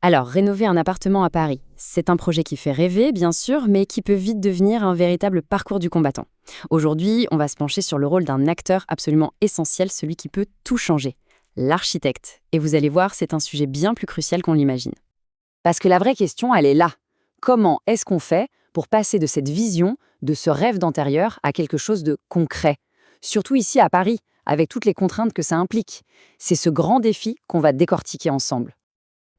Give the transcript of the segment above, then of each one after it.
Alors, rénover un appartement à Paris, c'est un projet qui fait rêver, bien sûr, mais qui peut vite devenir un véritable parcours du combattant. Aujourd'hui, on va se pencher sur le rôle d'un acteur absolument essentiel, celui qui peut tout changer, l'architecte. Et vous allez voir, c'est un sujet bien plus crucial qu'on l'imagine. Parce que la vraie question, elle est là. Comment est-ce qu'on fait pour passer de cette vision, de ce rêve d'intérieur, à quelque chose de concret? Surtout ici à Paris, avec toutes les contraintes que ça implique. C'est ce grand défi qu'on va décortiquer ensemble.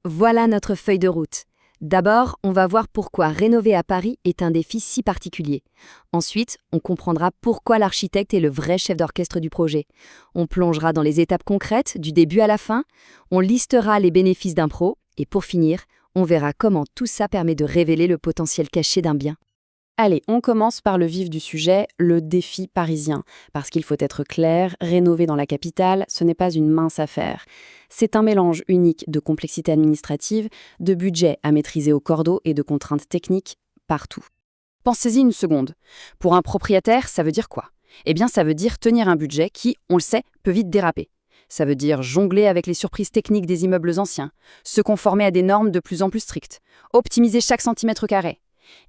Voilà notre feuille de route. D'abord, on va voir pourquoi rénover à Paris est un défi si particulier. Ensuite, on comprendra pourquoi l'architecte est le vrai chef d'orchestre du projet. On plongera dans les étapes concrètes, du début à la fin. On listera les bénéfices d'un pro. Et pour finir, on verra comment tout ça permet de révéler le potentiel caché d'un bien. Allez, on commence par le vif du sujet, le défi parisien. Parce qu'il faut être clair, rénover dans la capitale, ce n'est pas une mince affaire. C'est un mélange unique de complexité administrative, de budget à maîtriser au cordeau et de contraintes techniques partout. Pensez-y une seconde. Pour un propriétaire, ça veut dire quoi? Eh bien, ça veut dire tenir un budget qui, on le sait, peut vite déraper. Ça veut dire jongler avec les surprises techniques des immeubles anciens, se conformer à des normes de plus en plus strictes, optimiser chaque centimètre carré.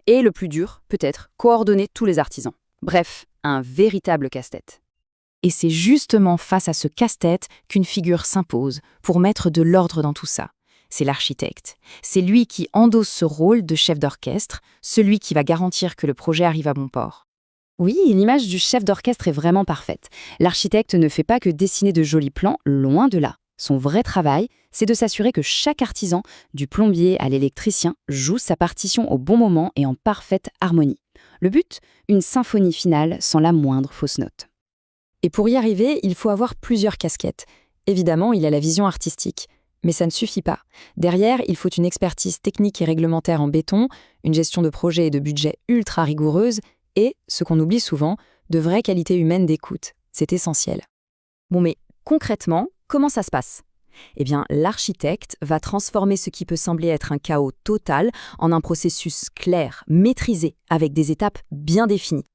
Et le plus dur, peut-être, coordonner tous les artisans. Bref, un véritable casse-tête. Et c'est justement face à ce casse-tête qu'une figure s'impose pour mettre de l'ordre dans tout ça. C'est l'architecte. C'est lui qui endosse ce rôle de chef d'orchestre, celui qui va garantir que le projet arrive à bon port. Oui, l'image du chef d'orchestre est vraiment parfaite. L'architecte ne fait pas que dessiner de jolis plans, loin de là. Son vrai travail, c'est de s'assurer que chaque artisan, du plombier à l'électricien, joue sa partition au bon moment et en parfaite harmonie. Le but, une symphonie finale sans la moindre fausse note. Et pour y arriver, il faut avoir plusieurs casquettes. Évidemment, il a la vision artistique. Mais ça ne suffit pas. Derrière, il faut une expertise technique et réglementaire en béton, une gestion de projet et de budget ultra rigoureuse et, ce qu'on oublie souvent, de vraies qualités humaines d'écoute. C'est essentiel. Bon, mais concrètement, comment ça se passe? Eh bien, l'architecte va transformer ce qui peut sembler être un chaos total en un processus clair, maîtrisé, avec des étapes bien définies.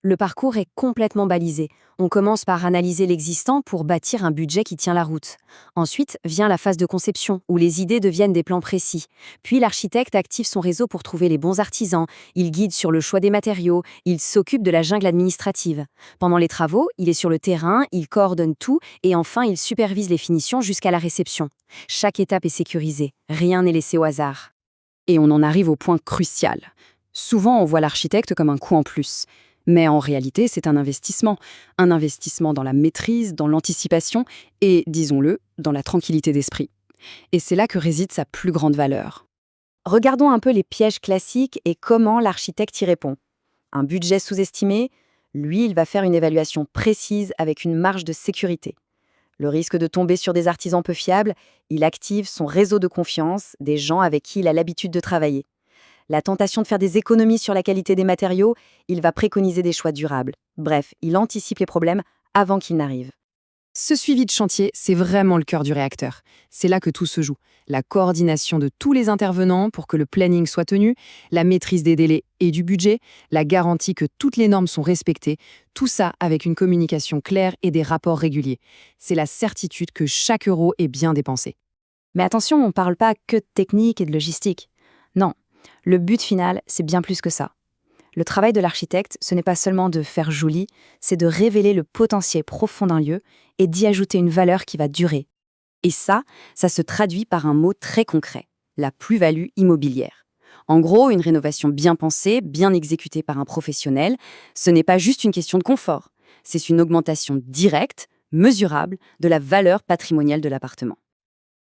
Le parcours est complètement balisé. On commence par analyser l'existant pour bâtir un budget qui tient la route. Ensuite vient la phase de conception, où les idées deviennent des plans précis. Puis l'architecte active son réseau pour trouver les bons artisans, il guide sur le choix des matériaux, il s'occupe de la jungle administrative. Pendant les travaux, il est sur le terrain, il coordonne tout, et enfin il supervise les finitions jusqu'à la réception. Chaque étape est sécurisée, rien n'est laissé au hasard. Et on en arrive au point crucial. Souvent, on voit l'architecte comme un coût en plus. Mais en réalité, c'est un investissement dans la maîtrise, dans l'anticipation et, disons-le, dans la tranquillité d'esprit. Et c'est là que réside sa plus grande valeur. Regardons un peu les pièges classiques et comment l'architecte y répond. Un budget sous-estimé, lui, il va faire une évaluation précise avec une marge de sécurité. Le risque de tomber sur des artisans peu fiables, il active son réseau de confiance, des gens avec qui il a l'habitude de travailler. La tentation de faire des économies sur la qualité des matériaux, il va préconiser des choix durables. Bref, il anticipe les problèmes avant qu'ils n'arrivent. Ce suivi de chantier, c'est vraiment le cœur du réacteur. C'est là que tout se joue. La coordination de tous les intervenants pour que le planning soit tenu, la maîtrise des délais et du budget, la garantie que toutes les normes sont respectées, tout ça avec une communication claire et des rapports réguliers. C'est la certitude que chaque euro est bien dépensé. Mais attention, on ne parle pas que de technique et de logistique. Non. Le but final, c'est bien plus que ça. Le travail de l'architecte, ce n'est pas seulement de faire joli, c'est de révéler le potentiel profond d'un lieu et d'y ajouter une valeur qui va durer. Et ça se traduit par un mot très concret, la plus-value immobilière. En gros, une rénovation bien pensée, bien exécutée par un professionnel, ce n'est pas juste une question de confort, c'est une augmentation directe, mesurable, de la valeur patrimoniale de l'appartement.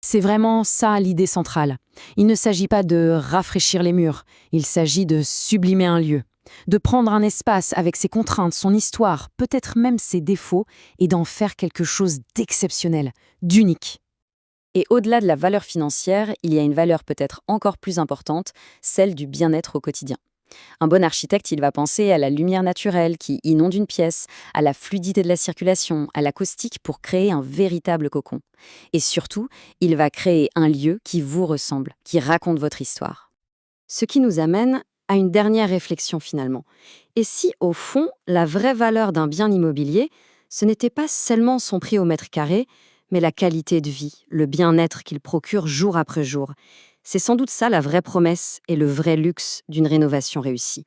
C'est vraiment ça l'idée centrale. Il ne s'agit pas de rafraîchir les murs, il s'agit de sublimer un lieu, de prendre un espace avec ses contraintes, son histoire, peut-être même ses défauts, et d'en faire quelque chose d'exceptionnel, d'unique. Et au-delà de la valeur financière, il y a une valeur peut-être encore plus importante, celle du bien-être au quotidien. Un bon architecte, il va penser à la lumière naturelle qui inonde une pièce, à la fluidité de la circulation, à l'acoustique pour créer un véritable cocon. Et surtout, il va créer un lieu qui vous ressemble, qui raconte votre histoire. Ce qui nous amène à une dernière réflexion finalement. Et si, au fond, la vraie valeur d'un bien immobilier, ce n'était pas seulement son prix au mètre carré, mais la qualité de vie, le bien-être qu'il procure jour après jour. C'est sans doute ça la vraie promesse et le vrai luxe d'une rénovation réussie.